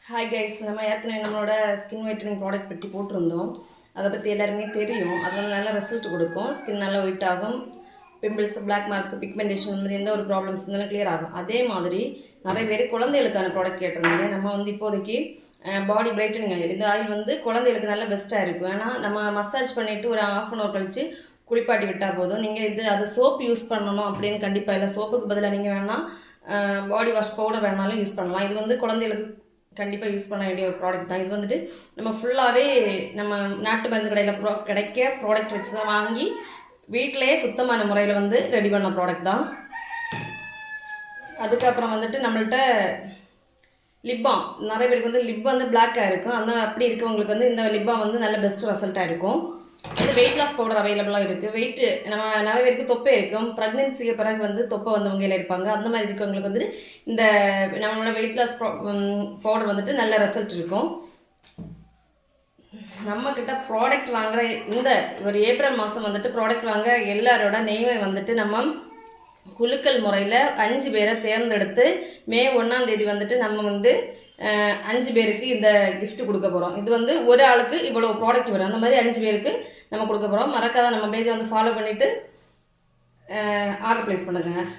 Hi guys, நம்ம ஏற்கனவே நம்மளோட ஸ்கின் ஒயிட்டனிங் ப்ராடக்ட் பற்றி போட்டிருந்தோம். அதை பற்றி எல்லாருமே தெரியும். அது வந்து நல்ல ரிசல்ட் கொடுக்கும். ஸ்கின் நல்லா ஒயிட் ஆகும். பிம்பிள்ஸ், பிளாக் மார்க், பிக்மெண்டேஷன் மாதிரி எந்த ஒரு ப்ராப்ளம்ஸ் இருந்தாலும் கிளியர் ஆகும். அதே மாதிரி நிறைய பேர் குழந்தைகளுக்கான ப்ராடக்ட் கேட்டிருந்தாங்க. நம்ம வந்து இப்போதைக்கு பாடி பிரைட்டனிங் ஆயில், இந்த ஆயில் வந்து குழந்தைகளுக்கு நல்ல பெஸ்ட்டாக இருக்கும். ஏன்னா நம்ம மசாஜ் பண்ணிவிட்டு ஒரு ½ hour கழித்து குளிப்பாட்டி விட்டால் போதும். நீங்கள் அது சோப் யூஸ் பண்ணணும் அப்படின்னு கண்டிப்பாக இல்லை. சோப்புக்கு பதிலாக நீங்கள் வேணால் பாடி வாஷ் பவுடர் வேணாலும் யூஸ் பண்ணலாம். இது வந்து குழந்தைகளுக்கு கண்டிப்பாக யூஸ் பண்ண வேண்டிய ஒரு ப்ராடக்ட் தான். இது வந்துட்டு நம்ம ஃபுல்லாகவே நம்ம நாட்டு மருந்து கடையில் கிடைக்க ப்ராடக்ட் வச்சு தான் வாங்கி வீட்டிலையே சுத்தமான முறையில் வந்து ரெடி பண்ண ப்ராடக்ட் தான். அதுக்கப்புறம் வந்துட்டு நம்மள்கிட்ட லிப்பாம், நிறைய பேருக்கு வந்து லிப் வந்து பிளாக்காக இருக்கும். அந்த அப்படி இருக்கவங்களுக்கு வந்து இந்த லிப்பாம் வந்து நல்ல பெஸ்ட் ரிசல்ட்டாக இருக்கும். இது வெயிட் லாஸ் பவுடர் அவைலபிளாக இருக்குது. வெயிட்டு நம்ம நிறைய பேருக்கு தொப்பை இருக்கும். ப்ரெக்னென்சிக்கு பிறகு வந்து தொப்பை வந்தவங்க இருப்பாங்க. அந்த மாதிரி இருக்கவங்களுக்கு வந்துட்டு இந்த நம்மளோட வெயிட் லாஸ் பவுடர் வந்துட்டு நல்ல ரிசல்ட் இருக்கும். நம்மக்கிட்ட ப்ராடக்ட் வாங்குகிற இந்த ஒரு ஏப்ரல் மாதம் வந்துட்டு ப்ராடக்ட் வாங்க எல்லாரோட நெய்மை வந்துட்டு நம்ம குலுக்கல் முறையில் 5 பேரை தேர்ந்தெடுத்து மே 1 வந்துட்டு நம்ம வந்து 5 பேருக்கு இந்த கிஃப்ட் கொடுக்க போகிறோம். இது வந்து ஒரு ஆளுக்கு இவ்வளோ ப்ராடக்ட் வரும். அந்த மாதிரி 5 பேருக்கு நம்ம கொடுக்க போகிறோம். மறக்காத நம்ம பேஜை வந்து ஃபாலோ பண்ணிவிட்டு ஆர்டர் ப்ளேஸ் பண்ணுங்கள்.